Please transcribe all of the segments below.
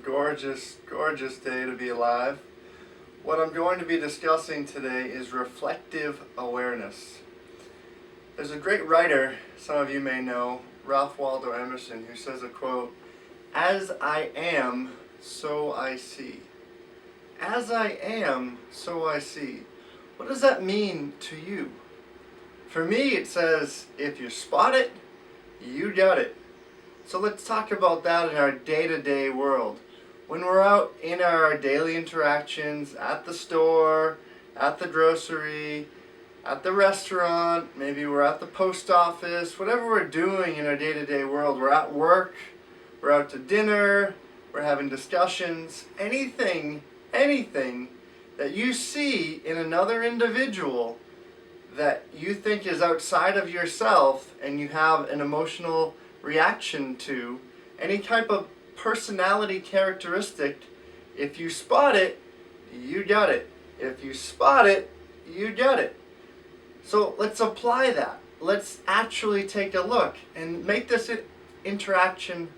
gorgeous, gorgeous day to be alive. What I'm going to be discussing today is reflective awareness. There's a great writer, some of you may know, Ralph Waldo Emerson, who says a quote, "As I am, so I see." As I am, so I see. What does that mean to you? For me, it says, if you spot it, you got it. So let's talk about that in our day-to-day world. When we're out in our daily interactions, at the store, at the grocery, at the restaurant, maybe we're at the post office, whatever we're doing in our day-to-day world, we're at work, we're out to dinner, we're having discussions, anything that you see in another individual that you think is outside of yourself and you have an emotional reaction to, any type of personality characteristic, if you spot it, you got it. If you spot it, you got it. So let's apply that. Let's actually take a look and make this interaction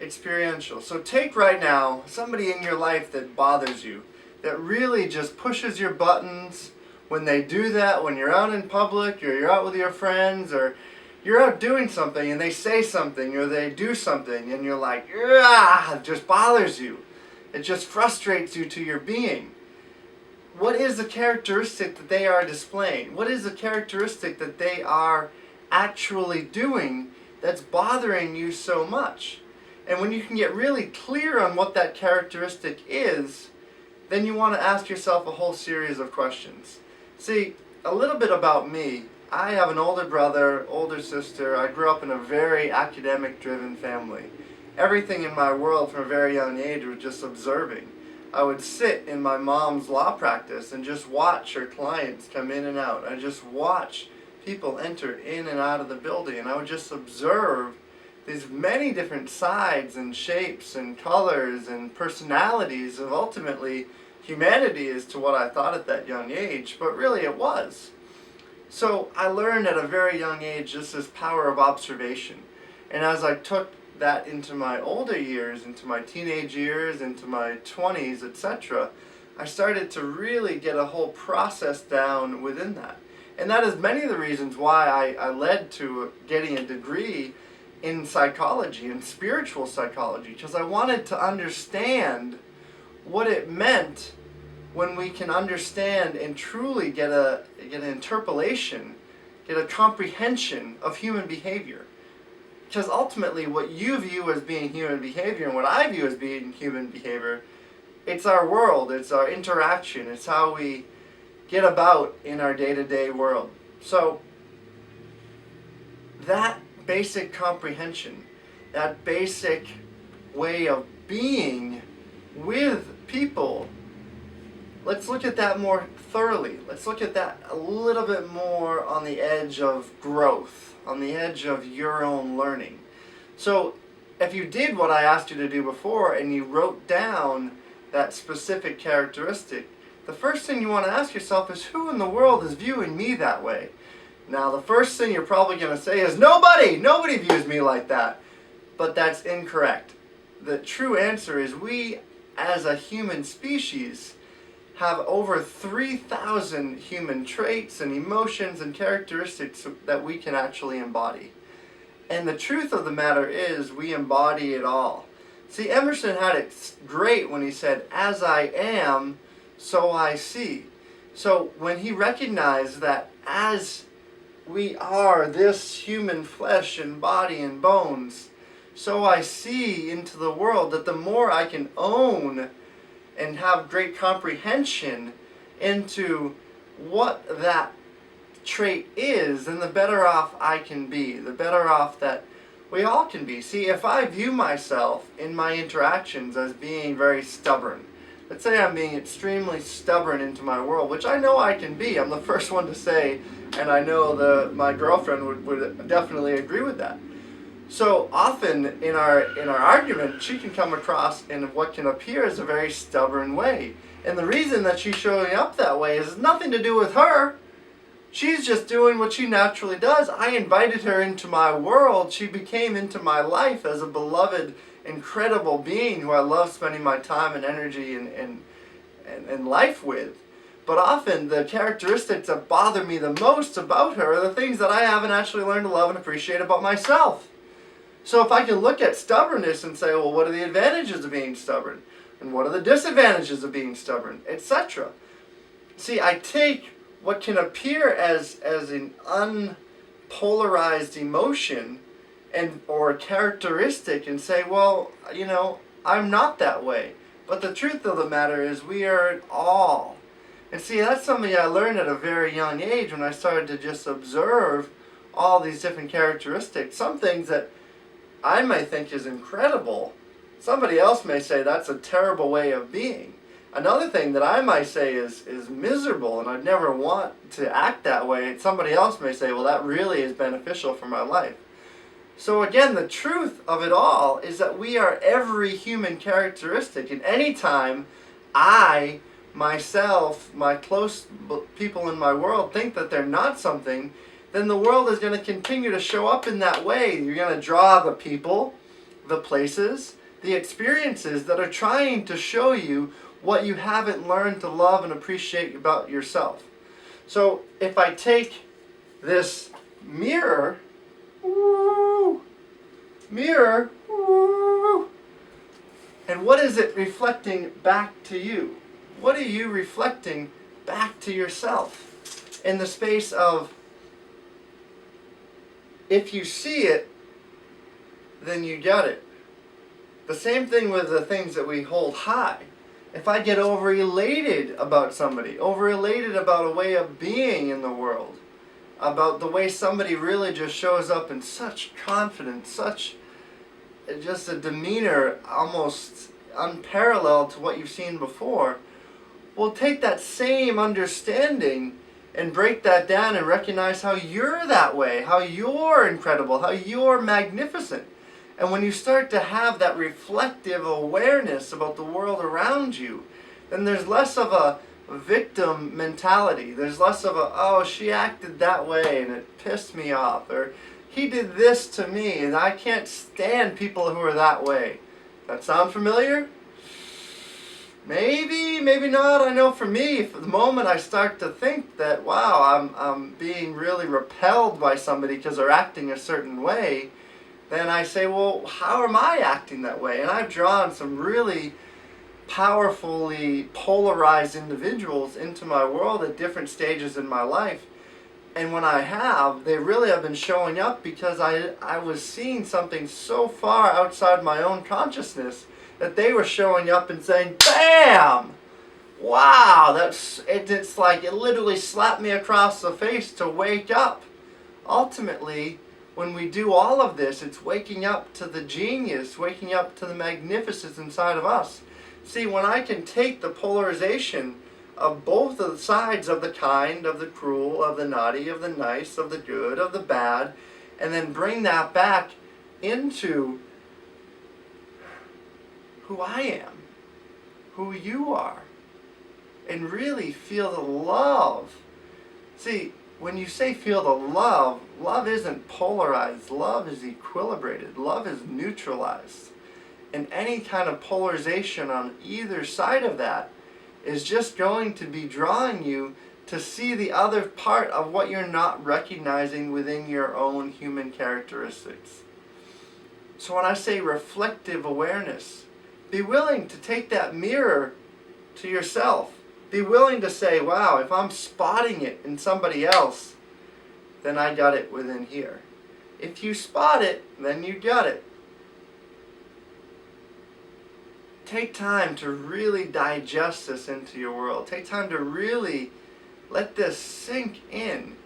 experiential. So take right now somebody in your life that bothers you, that really just pushes your buttons. When they do that, when you're out in public or you're out with your friends or you're out doing something and they say something or they do something and you're like, ah, it just bothers you. It just frustrates you to your being. What is the characteristic that they are displaying? What is the characteristic that they are actually doing that's bothering you so much? And when you can get really clear on what that characteristic is, then you want to ask yourself a whole series of questions. See, a little bit about me. I have an older brother, older sister. I grew up in a very academic-driven family. Everything in my world from a very young age was just observing. I would sit in my mom's law practice and just watch her clients come in and out. I just watch people enter in and out of the building, and I would just observe these many different sides and shapes and colors and personalities of ultimately humanity as to what I thought at that young age, but really it was. So I learned at a very young age just this power of observation. And as I took that into my older years, into my teenage years, into my 20s, etc., I started to really get a whole process down within that. And that is many of the reasons why I led to getting a degree in psychology, in spiritual psychology, because I wanted to understand what it meant when we can understand and truly get an interpolation, get a comprehension of human behavior. Because ultimately what you view as being human behavior and what I view as being human behavior, it's our world, it's our interaction, it's how we get about in our day-to-day world. So that basic comprehension, that basic way of being with people, let's look at that more thoroughly. Let's look at that a little bit more on the edge of growth, on the edge of your own learning. So if you did what I asked you to do before and you wrote down that specific characteristic, the first thing you want to ask yourself is, who in the world is viewing me that way? Now the first thing you're probably going to say is, nobody views me like that. But that's incorrect. The true answer is we as a human species have over 3,000 human traits and emotions and characteristics that we can actually embody. And the truth of the matter is we embody it all. See, Emerson had it great when he said, "As I am, so I see." So when he recognized that as we are this human flesh and body and bones, so I see into the world, that the more I can own and have great comprehension into what that trait is, then the better off I can be, the better off that we all can be. See, if I view myself in my interactions as being very stubborn, let's say I'm being extremely stubborn into my world, which I know I can be. I'm the first one to say, and I know my girlfriend would definitely agree with that. So often in our argument, she can come across in what can appear as a very stubborn way. And the reason that she's showing up that way is nothing to do with her. She's just doing what she naturally does. I invited her into my world. She became into my life as a beloved incredible being who I love spending my time and energy and life with. But often the characteristics that bother me the most about her are the things that I haven't actually learned to love and appreciate about myself. So if I can look at stubbornness and say, well, what are the advantages of being stubborn? And what are the disadvantages of being stubborn, etc. See, I take what can appear as an unpolarized emotion or characteristic and say, well, I'm not that way. But the truth of the matter is we are all. And see, that's something I learned at a very young age when I started to just observe all these different characteristics. Some things that I may think is incredible, somebody else may say that's a terrible way of being. Another thing that I might say is miserable and I'd never want to act that way, somebody else may say, well, that really is beneficial for my life. So again, the truth of it all is that we are every human characteristic. And anytime I, myself, my close people in my world think that they're not something, then the world is going to continue to show up in that way. You're going to draw the people, the places, the experiences that are trying to show you what you haven't learned to love and appreciate about yourself. So if I take this mirror, and what is it reflecting back to you? What are you reflecting back to yourself in the space of, if you see it, then you got it. The same thing with the things that we hold high. If I get over-elated about somebody, over-elated about a way of being in the world, about the way somebody really just shows up in such confidence, such just a demeanor almost unparalleled to what you've seen before, well, take that same understanding and break that down and recognize how you're that way, how you're incredible, how you're magnificent. And when you start to have that reflective awareness about the world around you, then there's less of a victim mentality. There's less of a, oh, she acted that way and it pissed me off, or he did this to me and I can't stand people who are that way. That sound familiar? Maybe, maybe not. I know for me, for the moment I start to think that, wow, I'm being really repelled by somebody because they're acting a certain way, then I say, well, how am I acting that way? And I've drawn some really powerfully polarized individuals into my world at different stages in my life. And when I have, they really have been showing up because I was seeing something so far outside my own consciousness that they were showing up and saying, bam! Wow, it's like it literally slapped me across the face to wake up. Ultimately, when we do all of this, it's waking up to the genius, waking up to the magnificence inside of us. See, when I can take the polarization of both of the sides of the kind, of the cruel, of the naughty, of the nice, of the good, of the bad, and then bring that back into who I am, who you are, and really feel the love. See, when you say feel the love, love isn't polarized. Love is equilibrated. Love is neutralized. And any kind of polarization on either side of that is just going to be drawing you to see the other part of what you're not recognizing within your own human characteristics. So when I say reflective awareness, be willing to take that mirror to yourself. Be willing to say, wow, if I'm spotting it in somebody else, then I got it within here. If you spot it, then you got it. Take time to really digest this into your world. Take time to really let this sink in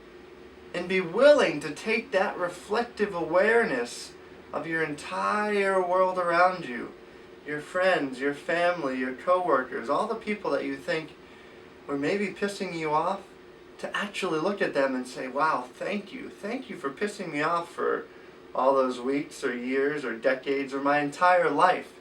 and be willing to take that reflective awareness of your entire world around you, your friends, your family, your coworkers, all the people that you think were maybe pissing you off, to actually look at them and say, wow, thank you. Thank you for pissing me off for all those weeks or years or decades or my entire life.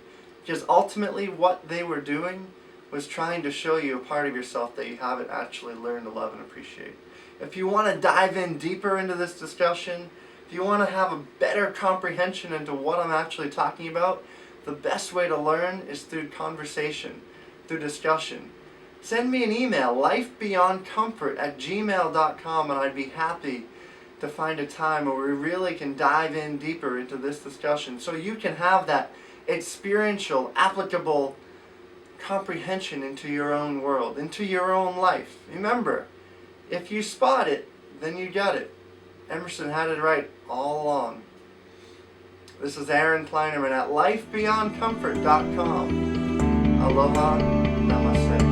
Because ultimately what they were doing was trying to show you a part of yourself that you haven't actually learned to love and appreciate. If you want to dive in deeper into this discussion, if you want to have a better comprehension into what I'm actually talking about, The best way to learn is through conversation, through discussion. Send me an email, lifebeyondcomfort@gmail.com, and I'd be happy to find a time where we really can dive in deeper into this discussion so you can have that experiential, applicable comprehension into your own world, into your own life. Remember, if you spot it, then you got it. Emerson had it right all along. This is Aaron Kleinerman at lifebeyondcomfort.com. Aloha, namaste.